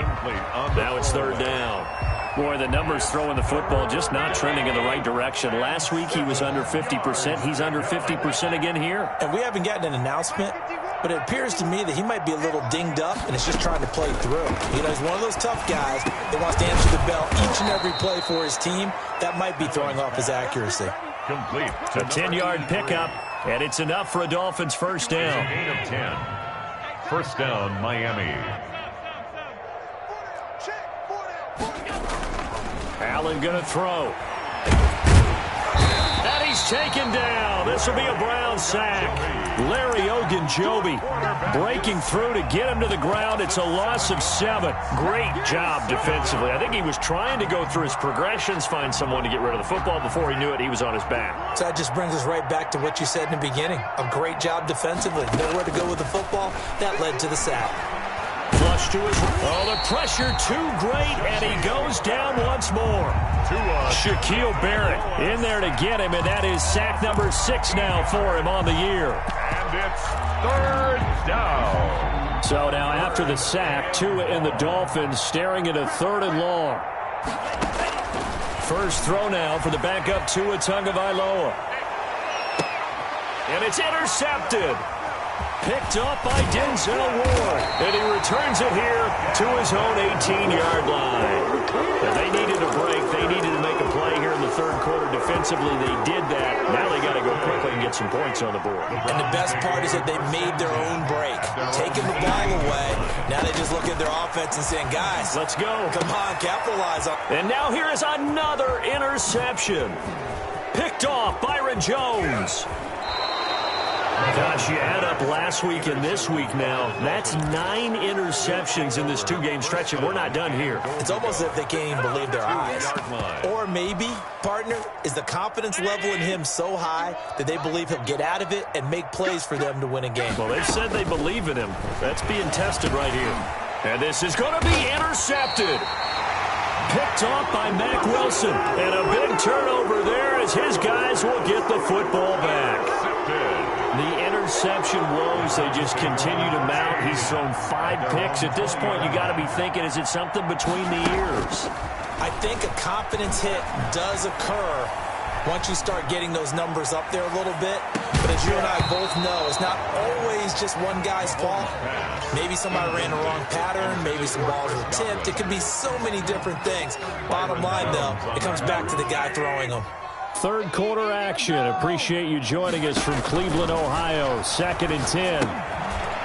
Now it's third down. Boy, the numbers throwing the football just not trending in the right direction. Last week he was under 50%. He's under 50% again here. And we haven't gotten an announcement, but it appears to me that he might be a little dinged up and is just trying to play through. You know, he's one of those tough guys that wants to answer the bell each and every play for his team. That might be throwing off his accuracy. Complete. A 10-yard pickup, and it's enough for a Dolphins first down. Gain of 10. First down, Miami. Allen going to throw. And he's taken down. This will be a Brown sack. Larry Ogunjobi breaking through to get him to the ground. It's a loss of 7. Great job defensively. I think he was trying to go through his progressions, find someone to get rid of the football. Before he knew it, he was on his back. So that just brings us right back to what you said in the beginning. A great job defensively. Nowhere to go with the football. That led to the sack. Flush to his... Oh, the pressure too great, and he goes down once more. Shaquille Barrett in there to get him, and that is sack number 6 now for him on the year. And it's third down. So now after the sack, Tua and the Dolphins staring at a 3rd and long. First throw now for the backup Tua Tagovailoa. And it's intercepted. Picked up by Denzel Ward. And he returns it here to his own 18-yard line. And they needed a break. They needed to make a play here in the third quarter defensively. They did that. Now they got to go quickly and get some points on the board. And the best part is that they made their own break. Taking the ball away. Now they just look at their offense and saying, guys, let's go. Come on, capitalize on. And now here is another interception. Picked off Byron Jones. Gosh, you add up last week and this week now. That's 9 interceptions in this 2-game stretch, and we're not done here. It's almost as if they can't even believe their eyes. Or maybe, partner, is the confidence level in him so high that they believe he'll get out of it and make plays for them to win a game. Well, they've said they believe in him. That's being tested right here. And this is going to be intercepted. Picked off by Mack Wilson. And a big turnover there as his guys will get the football back. The interception woes, they just continue to mount. He's thrown 5 picks. At this point, you got to be thinking, is it something between the ears? I think a confidence hit does occur once you start getting those numbers up there a little bit. But as you and I both know, it's not always just one guy's fault. Maybe somebody ran the wrong pattern. Maybe some balls were tipped. It could be so many different things. Bottom line, though, it comes back to the guy throwing them. Third quarter action. Appreciate you joining us from Cleveland, Ohio. 2nd and 10.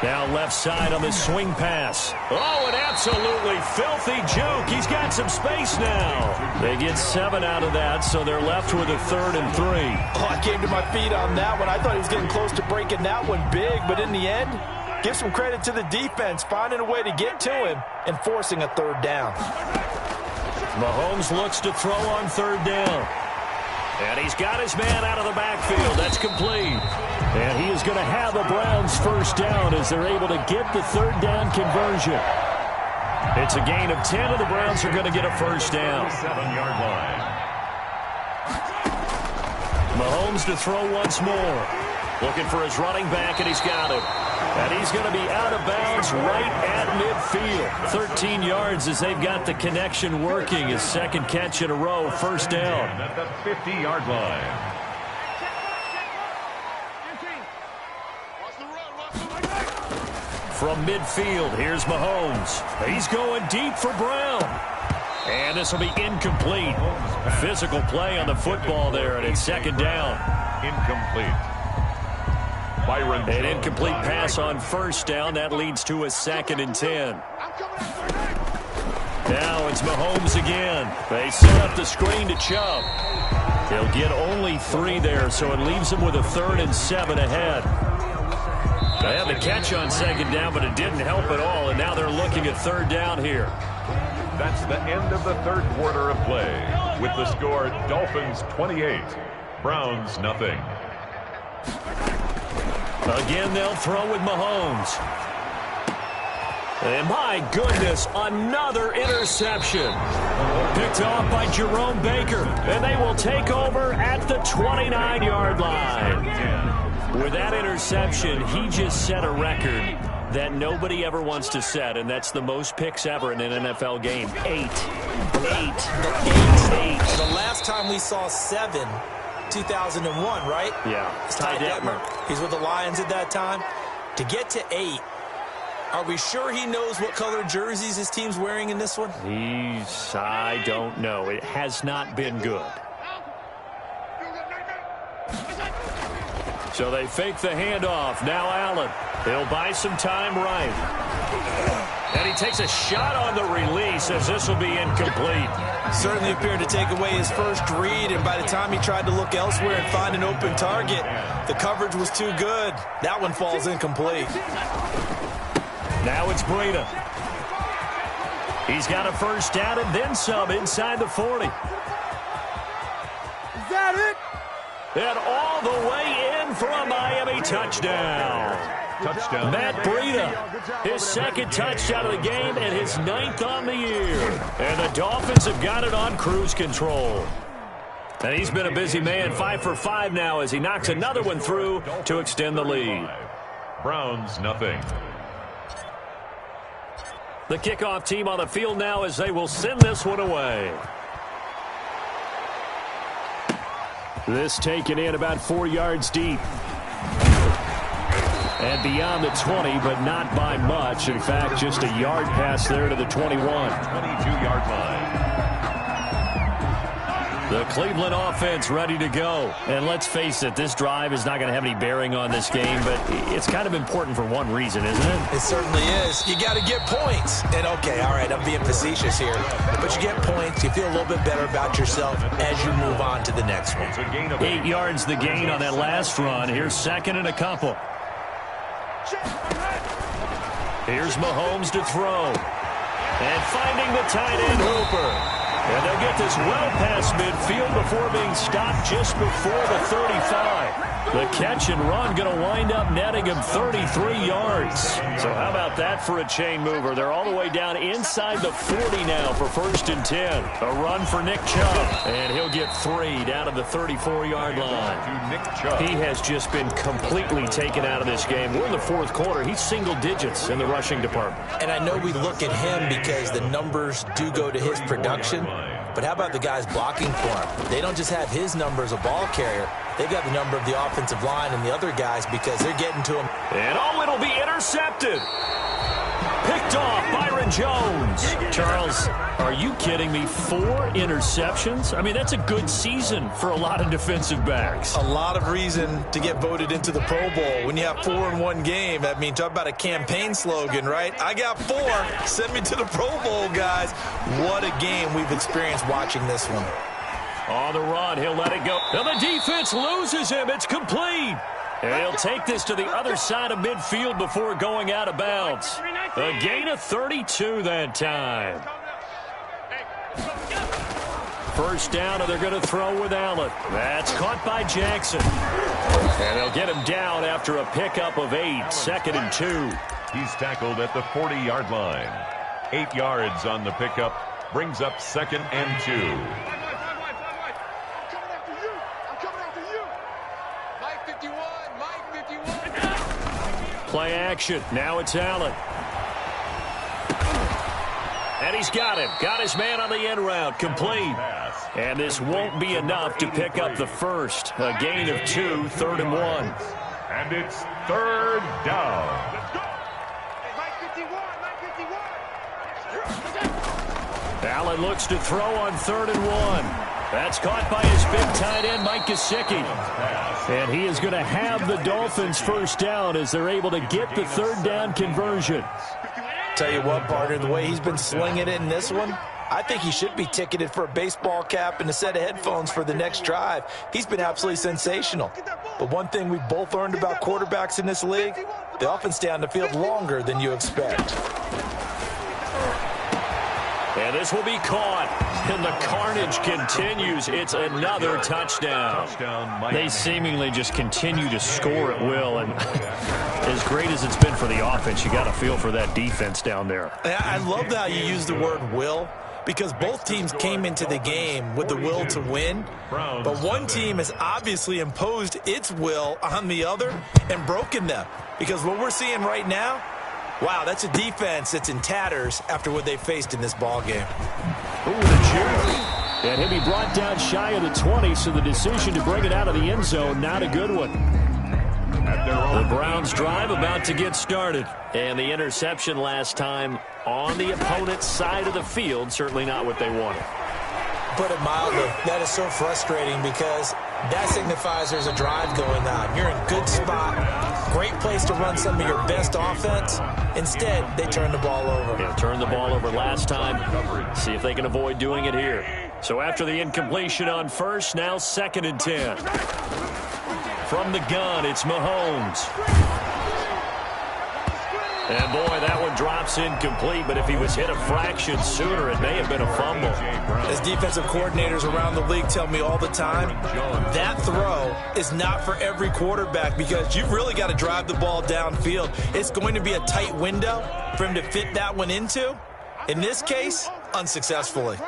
Now left side on the swing pass. Oh, an absolutely filthy juke. He's got some space now. They get 7 out of that, so they're left with a 3rd and 3. Oh, I came to my feet on that one. I thought he was getting close to breaking that one big, but in the end, give some credit to the defense, finding a way to get to him and forcing a 3rd down. Mahomes looks to throw on 3rd down. And he's got his man out of the backfield. That's complete. And he is going to have the Browns first down as they're able to get the 3rd down conversion. It's a gain of 10, and the Browns are going to get a first down. 7-yard line. Mahomes to throw once more. Looking for his running back, and he's got him. And he's going to be out of bounds right at midfield. 13 yards as they've got the connection working. His 2nd catch in a row, first down. At the 50-yard line. From midfield, here's Mahomes. He's going deep for Brown. And this will be incomplete. Physical play on the football there, and it's 2nd down. Incomplete. An incomplete pass on first down. That leads to a 2nd and 10. Now it's Mahomes again. They set up the screen to Chubb. He'll get only 3 there, so it leaves him with a 3rd and 7 ahead. They had the catch on 2nd down, but it didn't help at all, and now they're looking at 3rd down here. That's the end of the third quarter of play. With the score, Dolphins 28, Browns nothing. Again, they'll throw with Mahomes. And my goodness, another interception. Picked off by Jerome Baker. And they will take over at the 29-yard line. With that interception, he just set a record that nobody ever wants to set, and that's the most picks ever in an NFL game. 8. The last time we saw 7, 2001, right? Yeah. It's Ty Detmer. He's with the Lions at that time. To get to 8, are we sure he knows what color jerseys his team's wearing in this one? I don't know. It has not been good. So they fake the handoff. Now Allen. He'll buy some time right. And he takes a shot on the release as this will be incomplete. Certainly appeared to take away his first read, and by the time he tried to look elsewhere and find an open target, the coverage was too good. That one falls incomplete. Now it's Breida. He's got a first down and then some inside the 40. Is that it? And all the way in for a Miami touchdown. Matt Breida, his 2nd touchdown of the game and his 9th on the year. And the Dolphins have got it on cruise control. And he's been a busy man, 5 for 5 now as he knocks another one through to extend the lead. Browns nothing. The kickoff team on the field now as they will send this one away. This taken in about 4 yards deep. And beyond the 20, but not by much. In fact, just a yard pass there to the 21. 22-yard line. The Cleveland offense ready to go. And let's face it, this drive is not going to have any bearing on this game, but it's kind of important for one reason, isn't it? It certainly is. You got to get points. And, okay, all right, I'm being facetious here. But you get points, you feel a little bit better about yourself as you move on to the next one. 8 yards the gain on that last run. Here's second and a couple. Here's Mahomes to throw. And finding the tight end, Hooper. And they'll get this well past midfield before being stopped just before the 35. The catch and run going to wind up netting him 33 yards. So how about that for a chain mover? They're all the way down inside the 40 now for 1st and 10. A run for Nick Chubb. And he'll get 3 down to the 34-yard line. He has just been completely taken out of this game. We're in the 4th quarter. He's single digits in the rushing department. And I know we look at him because the numbers do go to his production. But how about the guys blocking for him? They don't just have his number as a ball carrier. They've got the number of the offensive line and the other guys because they're getting to him. And it'll be intercepted. Picked off Byron Jones. Charles, are you kidding me? 4 interceptions? I mean, that's a good season for a lot of defensive backs. A lot of reason to get voted into the Pro Bowl. When you have 4 in one game, I mean, talk about a campaign slogan, right? I got 4. Send me to the Pro Bowl, guys. What a game we've experienced watching this one. On the run, he'll let it go. And the defense loses him. It's complete. And he'll take this to the other side of midfield before going out of bounds. A gain of 32 that time. 1st down, and they're going to throw with Allen. That's caught by Jackson. And they'll get him down after a pickup of 8. 2nd and 2. He's tackled at the 40-yard line. 8 yards on the pickup. Brings up 2nd and 2. Play action. Now it's Allen. And he's got him. Got his man on the end route. Complete. And this won't be enough to pick up the first. A gain of 2, 3rd and 1. And it's 3rd down. Let's go. Allen looks to throw on 3rd and 1. That's caught by his big tight end, Mike Gesicki. And he is going to have the Dolphins 1st down as they're able to get the 3rd down conversion. Tell you what, partner, the way he's been slinging it in this one, I think he should be ticketed for a baseball cap and a set of headphones for the next drive. He's been absolutely sensational. But one thing we've both learned about quarterbacks in this league, they often stay on the field longer than you expect. And this will be caught. And the carnage continues. It's another touchdown. They seemingly just continue to score at will. And as great as it's been for the offense, you got to feel for that defense down there. I love how you use the word will, because both teams came into the game with the will to win. But one team has obviously imposed its will on the other and broken them. Because what we're seeing right now, wow, that's a defense that's in tatters after what they faced in this ball game. Ooh, the jury. And he'll be brought down shy of the 20, so the decision to bring it out of the end zone, not a good one. The Browns drive about to get started. And the interception last time on the opponent's side of the field, certainly not what they wanted. Put it mildly, that is so frustrating because that signifies there's a drive going on. You're in a good spot, great place to run some of your best offense. Instead, they turn the ball over. Yeah, turned the ball over last time. See if they can avoid doing it here. So after the incompletion on 1st, now 2nd and 10. From the gun, it's Mahomes. And, boy, that one drops incomplete, but if he was hit a fraction sooner, it may have been a fumble. As defensive coordinators around the league tell me all the time, that throw is not for every quarterback because you've really got to drive the ball downfield. It's going to be a tight window for him to fit that one into. In this case, unsuccessfully.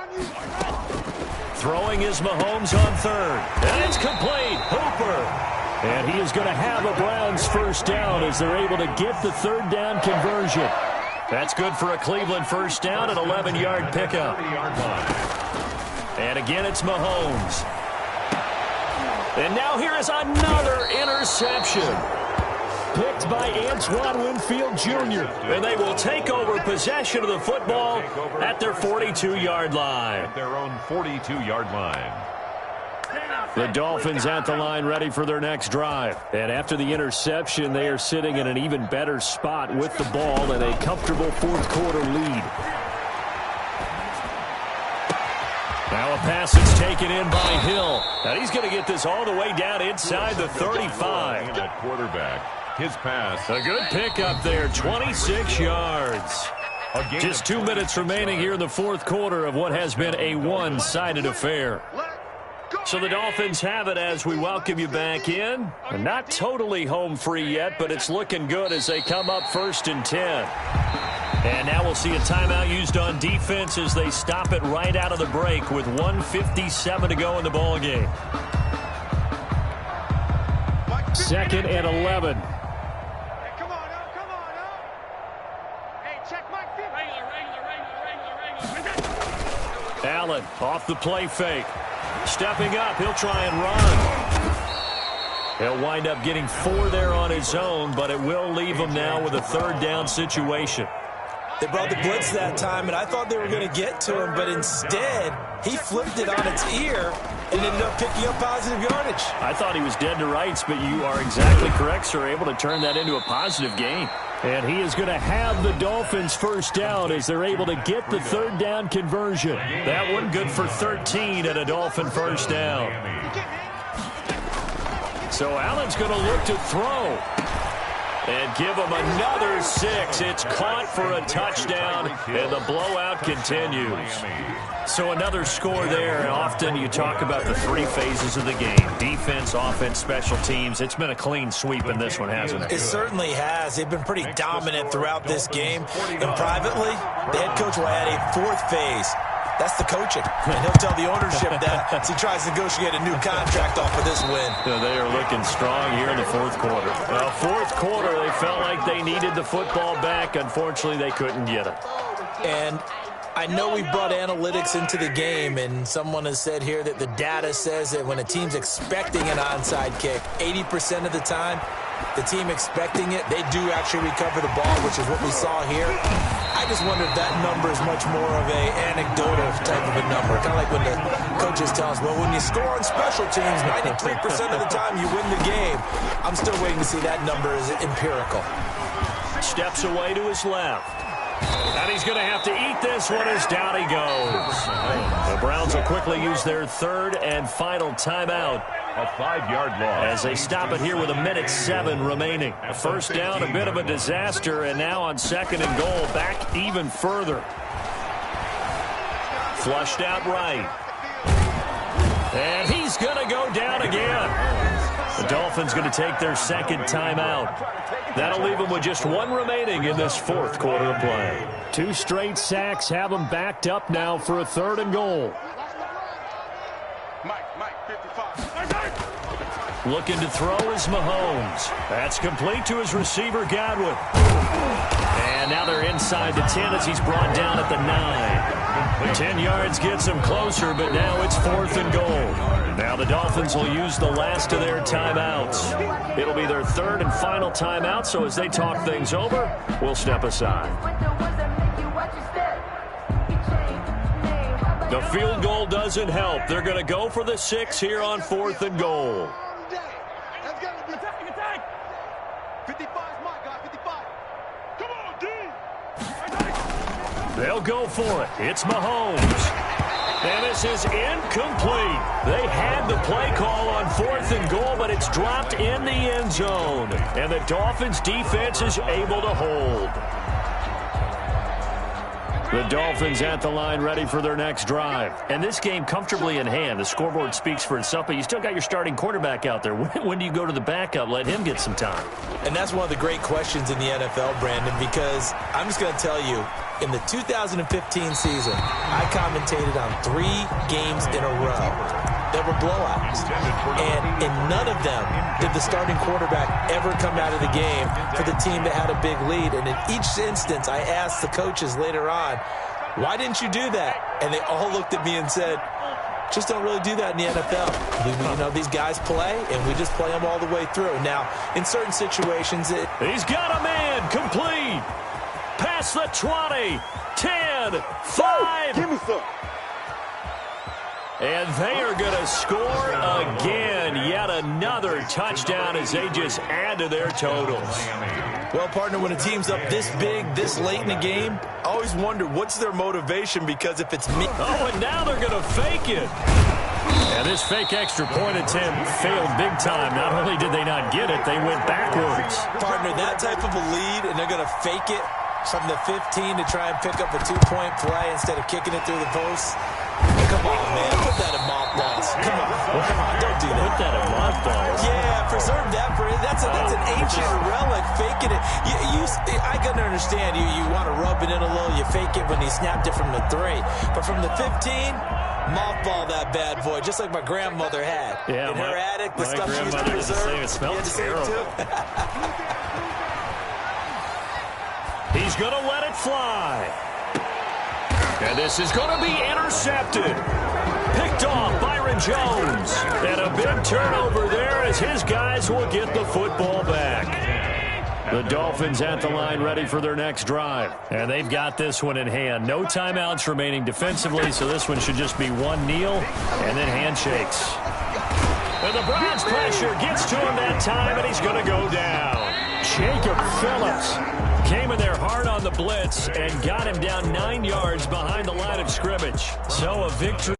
Throwing is Mahomes on 3rd. And it's complete. Hooper. And he is going to have a Browns 1st down as they're able to get the 3rd down conversion. That's good for a Cleveland 1st down, an 11-yard pickup. And again, it's Mahomes. And now here is another interception. picked by Antoine Winfield Jr. And they will take over possession of the football at their 42-yard line. At their own 42-yard line. The Dolphins at the line ready for their next drive. And after the interception, they are sitting in an even better spot with the ball and a comfortable fourth-quarter lead. Now a pass is taken in by Hill. And he's going to get this all the way down inside the 35. At quarterback, his pass. A good pickup there, 26 yards. Just 2 minutes remaining here in the fourth quarter of what has been a one-sided affair. So the Dolphins have it as we welcome you back in. Not totally home free yet, but it's looking good as they come up 1st and 10. And now we'll see a timeout used on defense as they stop it right out of the break with 1:57 to go in the ball game. 2nd and 11. Come on, Hey, check my feet. Allen off the play fake. Stepping up, he'll try and run. He'll wind up getting 4 there on his own, but it will leave him now with a 3rd down situation. They brought the blitz that time, and I thought they were going to get to him, but instead, he flipped it on its ear and ended up picking up positive yardage. I thought he was dead to rights, but you are exactly correct, sir, able to turn that into a positive gain. And he is going to have the Dolphins' 1st down as they're able to get the 3rd down conversion. That one good for 13 and a Dolphin 1st down. So Allen's going to look to throw. And give him another 6. It's caught for a touchdown, and the blowout continues. So another score there, and often you talk about the 3 phases of the game. Defense, offense, special teams. It's been a clean sweep in this one, hasn't it? It certainly has. They've been pretty dominant throughout this game. And privately, the head coach will add a 4th phase. That's the coaching. And he'll tell the ownership that as he tries to negotiate a new contract off of this win. So they are looking strong here in the fourth quarter. Well, fourth quarter, they felt like they needed the football back. Unfortunately, they couldn't get it. And I know we brought analytics into the game, and someone has said here that the data says that when a team's expecting an onside kick, 80% of the time, the team expecting it, they do actually recover the ball, which is what we saw here. I just wonder if that number is much more of a anecdotal type of a number. Kind of like when the coaches tell us, well, when you score on special teams, 93% of the time you win the game. I'm still waiting to see that number is empirical. Steps away to his left. And he's going to have to eat this one as down he goes. The Browns will quickly use their 3rd and final timeout. A 5-yard loss. As they stop it here with 1:07 remaining. A 1st down, a bit of a disaster, and now on 2nd and goal, back even further. Flushed out right. And he's going to go down again. The Dolphins going to take their 2nd timeout. That'll leave them with just 1 remaining in this 4th quarter of play. 2 straight sacks have them backed up now for a 3rd and goal. Looking to throw is Mahomes. That's complete to his receiver, Godwin. And now they're inside the 10 as he's brought down at the 9. 10 yards gets him closer, but now it's 4th and goal. Now the Dolphins will use the last of their timeouts. It'll be their 3rd and final timeout, so as they talk things over, we'll step aside. The field goal doesn't help. They're going to go for the 6 here on 4th and goal. They'll go for it. It's Mahomes. And this is incomplete. They had the play call on 4th and goal, but it's dropped in the end zone. And the Dolphins defense is able to hold. The Dolphins at the line ready for their next drive. And this game comfortably in hand. The scoreboard speaks for itself, but you still got your starting quarterback out there. When do you go to the backup? Let him get some time. And that's one of the great questions in the NFL, Brandon, because I'm just going to tell you, in the 2015 season, I commentated on 3 games in a row that were blowouts. And in none of them did the starting quarterback ever come out of the game for the team that had a big lead. And in each instance, I asked the coaches later on, why didn't you do that? And they all looked at me and said, Just don't really do that in the NFL. These guys play, and we just play them all the way through. Now, in certain situations, he's got a man complete. Past the 20, 10, 5. Give me some. And they are going to score again. Yet another touchdown as they just add to their totals. Well, partner, when a team's up this big, this late in the game, I always wonder what's their motivation, because if it's me... Oh, and now they're going to fake it. And this fake extra point attempt failed big time. Not only did they not get it, they went backwards. Partner, that type of a lead, and they're going to fake it from the 15 to try and pick up a 2-point play instead of kicking it through the post. Come on, man. Put that in mothballs. Come on. Don't do that. Put that in mothballs. Yeah, preserve that for that's an ancient relic. Faking it. I can understand you want to rub it in a little. You fake it when he snapped it from the 3. But from the 15, mothball that bad boy, just like my grandmother had. Yeah, in her attic, the stuff she used to preserve. It smells terrible. He's going to let it fly. And this is going to be intercepted. Picked off Byron Jones. And a big turnover there as his guys will get the football back. The Dolphins at the line ready for their next drive. And they've got this one in hand. No timeouts remaining defensively, so this one should just be one kneel and then handshakes. And the Browns pressure gets to him that time, and he's going to go down. Jacob Phillips came in there hard on the blitz and got him down 9 yards behind the line of scrimmage. So a victory.